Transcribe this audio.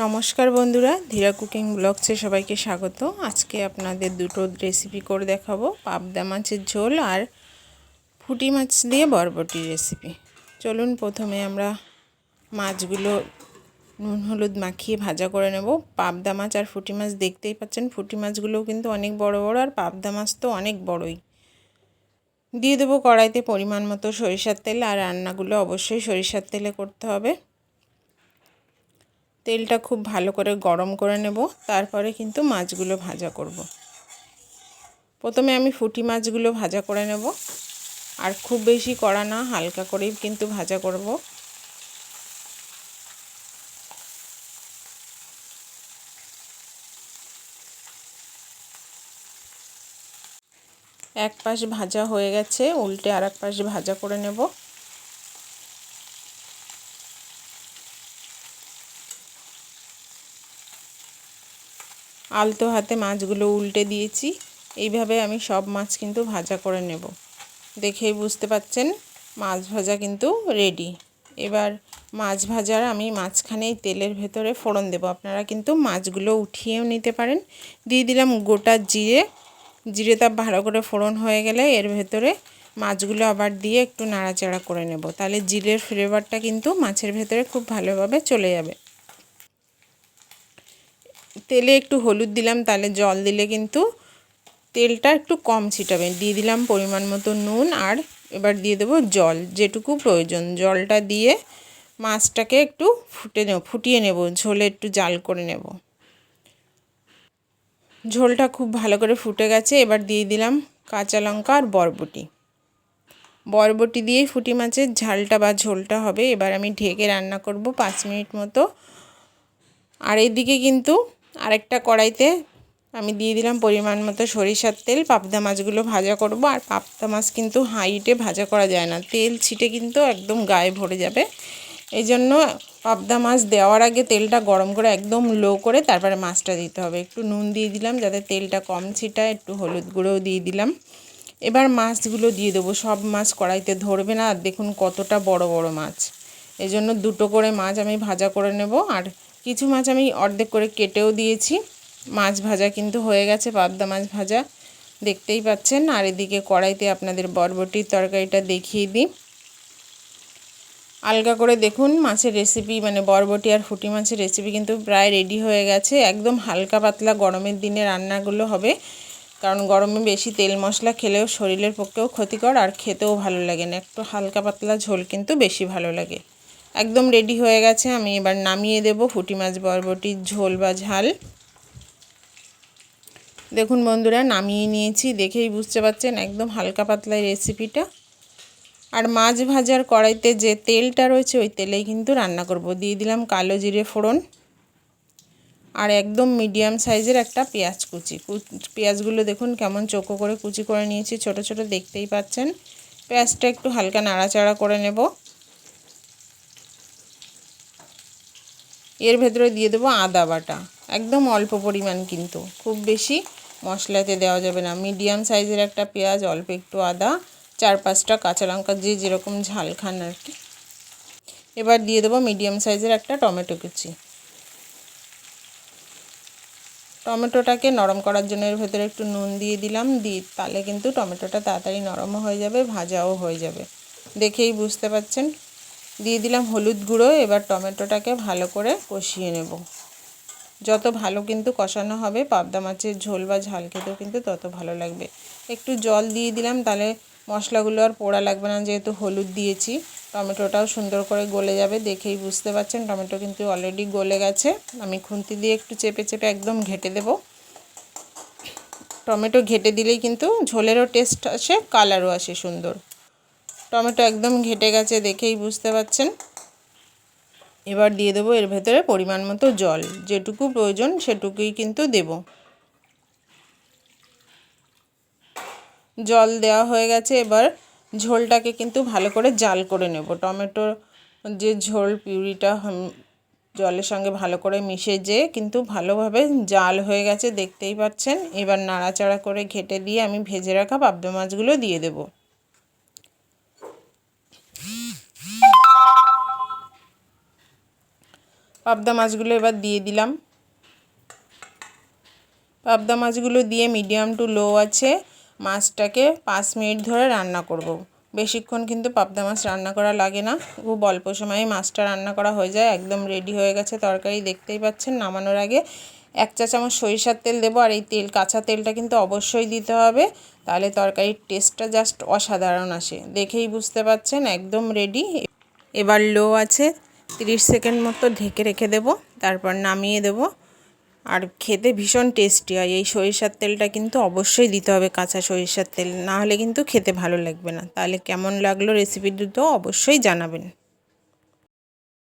নমস্কার বন্ধুরা, ধীরা কুকিং ব্লগসে সবাইকে স্বাগত। আজকে আপনাদের দুটো রেসিপি করে দেখাবো, পাবদা মাছের ঝোল আর পুঁটি মাছ দিয়ে বরবটির রেসিপি। চলুন প্রথমে আমরা মাছগুলো নুন হলুদ মাখিয়ে ভাজা করে নেব। পাবদা মাছ আর পুঁটি মাছ দেখতেই পাচ্ছেন, পুঁটি মাছগুলোও কিন্তু অনেক বড় বড় আর পাবদা মাছ তো অনেক বড়ই। দিয়ে দেবো কড়াইতে পরিমাণ মতো সরিষার তেল, আর রান্নাগুলো অবশ্যই সরিষার তেলে করতে হবে। তেলটা খুব ভালো করে গরম করে নেব, তারপরে কিন্তু মাছগুলো ভাজা করব। প্রথমে আমি পুঁটি মাছগুলো ভাজা করে নেব, আর খুব বেশি কড়া না, হালকা করেই কিন্তু ভাজা করব। এক পাশ ভাজা হয়ে গেছে, উল্টে আর এক পাশ ভাজা করে নেব। আলতো হাতে মাছগুলো উল্টে দিয়েছি। এইভাবে আমি সব মাছ কিন্তু ভাজা করে নেব। দেখেই বুঝতে পাচ্ছেন মাছ ভাজা কিন্তু রেডি। এবার মাছ ভাজার আমি মাঝখানেই তেলের ভেতরে ফোড়ন দেব। আপনারা কিন্তু মাছগুলো উঠিয়েও নিতে পারেন। দিয়ে দিলাম গোটা জিরে। জিরেটা ভালো করে ফোড়ন হয়ে গেলে এর ভেতরে মাছগুলো আবার দিয়ে একটু নাড়াচাড়া করে নেব। তাহলে জিরের ফ্লেভারটা কিন্তু মাছের ভেতরে খুব ভালোভাবে চলে যাবে। তেলে একটু হলুদ দিলাম, তাহলে জল দিলে কিন্তু তেলটা একটু কম ছিটাবে। দিয়ে দিলাম পরিমাণ মতো নুন, আর এবার দিয়ে দেবো জল, যেটুকু প্রয়োজন। জলটা দিয়ে মাছটাকে একটু ফুটিয়ে নেব, ঝোলে একটু জাল করে নেব। ঝোলটা খুব ভালো করে ফুটে গেছে। এবার দিয়ে দিলাম কাঁচা লঙ্কা আর বরবটি দিয়েই পুঁটি মাছের ঝালটা বা ঝোলটা হবে। এবার আমি ঢেকে রান্না করব 5 মিনিট মতো। আর এইদিকে কিন্তু আরেকটা কড়াইতে আমি দিয়ে দিলাম পরিমাণ মতো সরিষার তেল। পাবদা মাছগুলো ভাজা করব, আর পাবদা মাছ কিন্তু হাইটে ভাজা করা যায় না, তেল ছিটে কিন্তু একদম গায়ে ভরে যাবে। এই জন্য পাবদা মাছ দেওয়ার আগে তেলটা গরম করে একদম লো করে তারপরে মাছটা দিতে হবে। একটু নুন দিয়ে দিলাম যাতে তেলটা কম ছিটায়, একটু হলুদ গুঁড়োও দিয়ে দিলাম। এবার মাছগুলো দিয়ে দেবো। সব মাছ কড়াইতে ধরবে না, আর দেখুন কতটা বড় বড় মাছ। এই জন্য দুটো করে মাছ আমি ভাজা করে নেব, আর কিছু মাছ আমি অর্ধেক করে কেটেও দিয়েছি। মাছ ভাজা কিন্তু হয়ে গেছে, পাবদা মাছ ভাজা দেখতেই পাচ্ছেন। আর এদিকে কড়াইতে আপনাদের বরবটির তরকারিটা দেখিয়ে দিই। আলগা করে দেখুন মাছের রেসিপি, মানে বরবটি আর পুঁটি মাছের রেসিপি কিন্তু প্রায় রেডি হয়ে গেছে। একদম হালকা পাতলা গরমের দিনে রান্নাগুলো হবে, কারণ গরমে বেশি তেল মশলা খেলেও শরীরের পক্ষেও ক্ষতিকর, আর খেতেও ভালো লাগে না। একটু হালকা পাতলা ঝোল কিন্তু বেশি ভালো লাগে। একদম রেডি হয়ে গেছে। আমি এবার নামিয়ে দেব পুঁটি মাছ বরবটির ঝোল বা ঝাল। দেখুন বন্ধুরা, নামিয়ে নিয়েছি, দেখেই বুঝতে পারছেন একদম হালকা পাতলা রেসিপিটা। আর মাছ ভাজার কড়াইতে যে তেলটা রয়েছে ওই তেলেই কিন্তু রান্না করব। দিয়ে দিলাম কালো জিরে ফোড়ন, আর একদম মিডিয়াম সাইজের একটা পেঁয়াজ কুচি। পেঁয়াজগুলো দেখুন কেমন চোখো করে কুচি করে নিয়েছি, ছোট ছোট দেখতেই পাচ্ছেন। পেঁয়াজটা একটু হালকা নাড়াচাড়া করে নেব। এর ভেতরে দিয়ে দেবো আদা বাটা, একদম অল্প পরিমাণ, কিন্তু খুব বেশি মশলাতে দেওয়া যাবে না। মিডিয়াম সাইজের একটা পেঁয়াজ, অল্প একটু আদা, 4-5টা কাঁচা লঙ্কা, যে যেরকম ঝাল খান আর কি। এবার দিয়ে দেবো মিডিয়াম সাইজের একটা টমেটো কুচি। টমেটোটাকে নরম করার জন্য এর ভেতরে একটু নুন দিয়ে দিলাম, তাহলে কিন্তু টমেটোটা তাড়াতাড়ি নরমও হয়ে যাবে, ভাজাও হয়ে যাবে। দেখেই বুঝতে পাচ্ছেন। দিয়ে দিলাম হলুদ গুঁড়ো। এবার টমেটোটাকে ভালো করে কষিয়ে নেব। যত ভালো কিন্তু কষানো হবে পাবদা মাছের ঝোল বা ঝাল খেতেও কিন্তু তত ভালো লাগবে। একটু জল দিয়ে দিলাম, তাহলে মশলাগুলো আর পোড়া লাগবে না, যেহেতু হলুদ দিয়েছি। টমেটোটাও সুন্দর করে গলে যাবে। দেখেই বুঝতে পাচ্ছেন টমেটো কিন্তু অলরেডি গলে গেছে। আমি খুন্তি দিয়ে একটু চেপে চেপে একদম ঘেঁটে দেব। টমেটো ঘেঁটে দিলেই কিন্তু ঝোলেরও টেস্ট আসে, কালারও আসে সুন্দর। টমেটো একদম ঘেঁটে গেছে, দেখেই বুঝতে পাচ্ছেন। এবার দিয়ে দেবো এর ভেতরে পরিমাণ মতো জল, যেটুকু প্রয়োজন সেটুকুই কিন্তু দেব। জল দেওয়া হয়ে গেছে। এবার ঝোলটাকে কিন্তু ভালো করে জাল করে নেব। টমেটোর যে ঝোল পিউরিটা জলের সঙ্গে ভালো করে মিশে যেয়ে কিন্তু ভালোভাবে জাল হয়ে গেছে, দেখতেই পাচ্ছেন। এবার নাড়াচাড়া করে ঘেঁটে দিয়ে আমি ভেজে রাখা পাবদা মাছগুলো দিয়ে দেব। পাবদা মাছগুলো এবার দিয়ে দিলাম। পাবদা মাছগুলো দিয়ে মিডিয়াম টু লো আছে মাছটাকে 5 মিনিট ধরে রান্না করব। বেশিক্ষণ কিন্তু পাবদা মাছ রান্না করা লাগে না, খুব অল্প সময়ে মাছটা রান্না করা হয়ে যায়। একদম রেডি হয়ে গেছে তরকারি, দেখতেই পাচ্ছেন। নামানোর আগে 1 চা চামচ সরিষার তেল দেবো, আর এই তেল কাঁচা তেলটা কিন্তু অবশ্যই দিতে হবে, তাহলে তরকারির টেস্টটা জাস্ট অসাধারণ আসে। দেখেই বুঝতে পাচ্ছেন একদম রেডি। এবার লো আছে 30 সেকেন্ড মতো ঢেকে রেখে দেবো, তারপর নামিয়ে দেবো। আর খেতে ভীষণ টেস্টি হয়। এই সরিষার তেলটা কিন্তু অবশ্যই দিতে হবে, কাঁচা সরিষার তেল, না হলে কিন্তু খেতে ভালো লাগবে না। তাহলে কেমন লাগলো রেসিপিটি তো অবশ্যই জানাবেন।